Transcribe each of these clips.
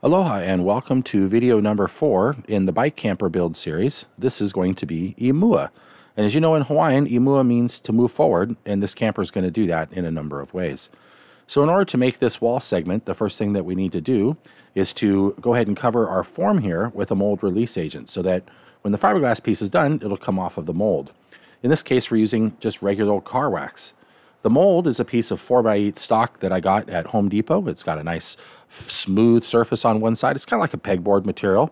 Aloha and welcome to video number 4 in the Bike Camper build series. This is going to be Imua. And as you know, in Hawaiian, Imua means to move forward, and this camper is going to do that in a number of ways. So in order to make this wall segment, the first thing that we need to do is to go ahead and cover our form here with a mold release agent so that when the fiberglass piece is done, it'll come off of the mold. In this case, we're using just regular old car wax. The mold is a piece of 4x8 stock that I got at Home Depot. It's got a nice smooth surface on one side. It's kind of like a pegboard material,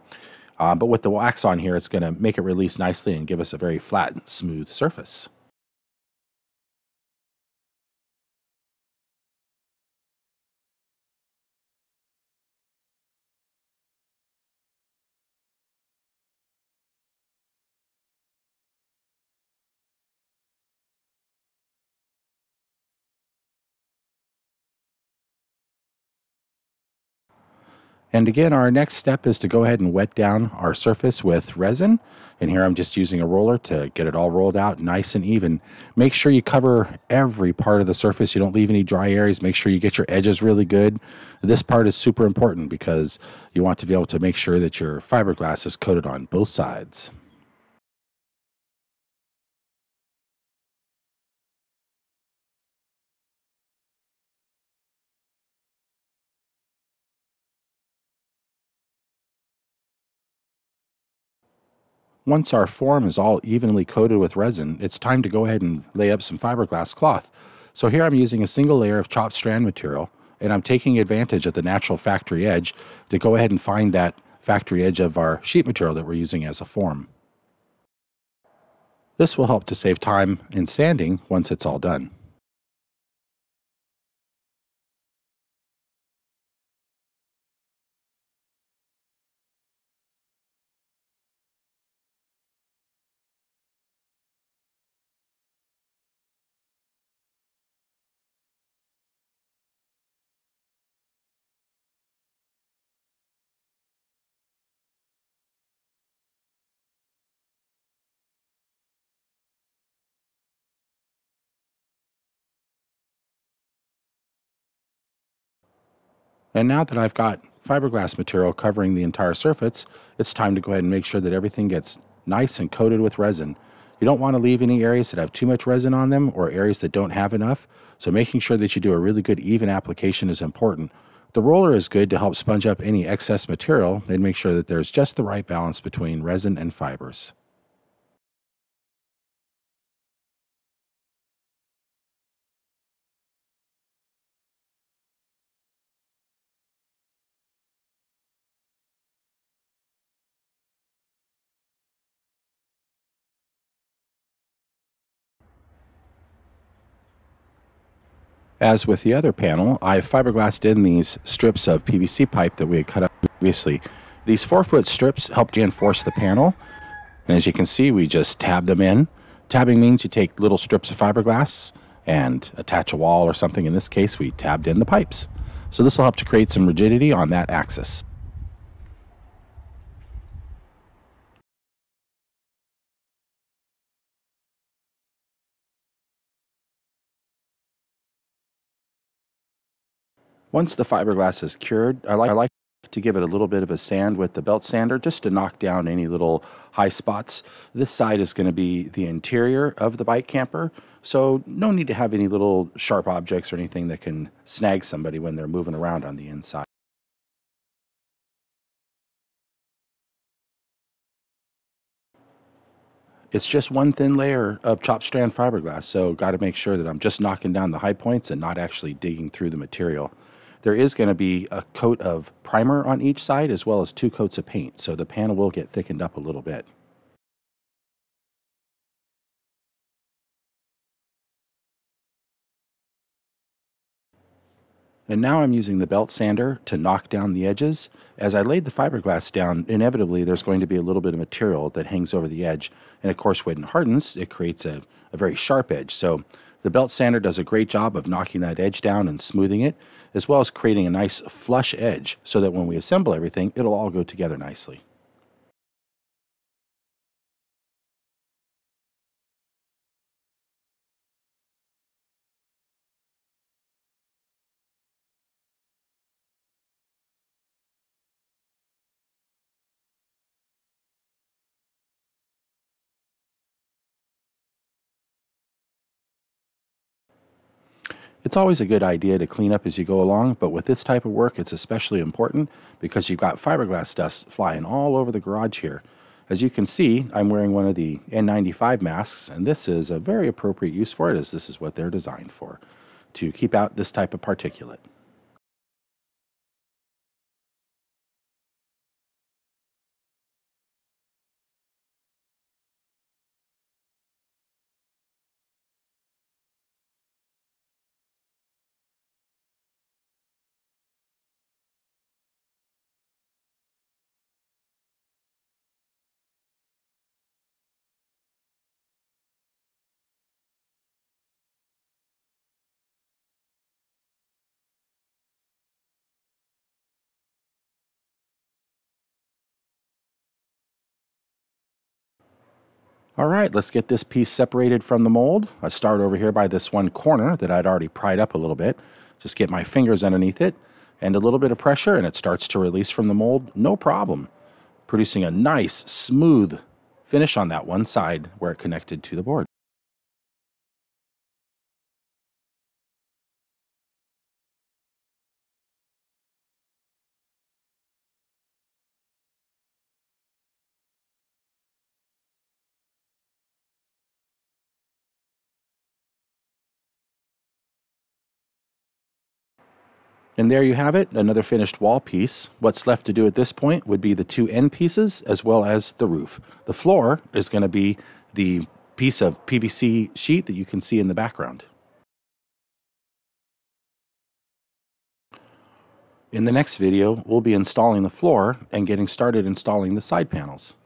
but with the wax on here, it's going to make it release nicely and give us a very flat, smooth surface. And again, our next step is to go ahead and wet down our surface with resin. And here I'm just using a roller to get it all rolled out nice and even. Make sure you cover every part of the surface. You don't leave any dry areas. Make sure you get your edges really good. This part is super important because you want to be able to make sure that your fiberglass is coated on both sides. Once our form is all evenly coated with resin, it's time to go ahead and lay up some fiberglass cloth. So here I'm using a single layer of chopped strand material, and I'm taking advantage of the natural factory edge to go ahead and find that factory edge of our sheet material that we're using as a form. This will help to save time in sanding once it's all done. And now that I've got fiberglass material covering the entire surface, it's time to go ahead and make sure that everything gets nice and coated with resin. You don't want to leave any areas that have too much resin on them or areas that don't have enough, so making sure that you do a really good even application is important. The roller is good to help sponge up any excess material and make sure that there's just the right balance between resin and fibers. As with the other panel, I've fiberglassed in these strips of PVC pipe that we had cut up previously. These 4-foot strips help reinforce the panel, and as you can see, we just tab them in. Tabbing means you take little strips of fiberglass and attach a wall or something. In this case, we tabbed in the pipes. So this will help to create some rigidity on that axis. Once the fiberglass is cured, I like to give it a little bit of a sand with the belt sander just to knock down any little high spots. This side is going to be the interior of the bike camper, so no need to have any little sharp objects or anything that can snag somebody when they're moving around on the inside. It's just one thin layer of chopped strand fiberglass, so got to make sure that I'm just knocking down the high points and not actually digging through the material. There is going to be a coat of primer on each side as well as 2 coats of paint, so the panel will get thickened up a little bit. And now I'm using the belt sander to knock down the edges. As I laid the fiberglass down, inevitably there's going to be a little bit of material that hangs over the edge. And of course, when it hardens, it creates a very sharp edge. So the belt sander does a great job of knocking that edge down and smoothing it, as well as creating a nice flush edge so that when we assemble everything, it'll all go together nicely. It's always a good idea to clean up as you go along, but with this type of work, it's especially important because you've got fiberglass dust flying all over the garage here. As you can see, I'm wearing one of the N95 masks, and this is a very appropriate use for it, as this is what they're designed for, to keep out this type of particulate. All right, let's get this piece separated from the mold. I start over here by this one corner that I'd already pried up a little bit. Just get my fingers underneath it and a little bit of pressure and it starts to release from the mold, no problem, producing a nice, smooth finish on that one side where it connected to the board. And there you have it, another finished wall piece. What's left to do at this point would be the two end pieces as well as the roof. The floor is going to be the piece of PVC sheet that you can see in the background. In the next video, we'll be installing the floor and getting started installing the side panels.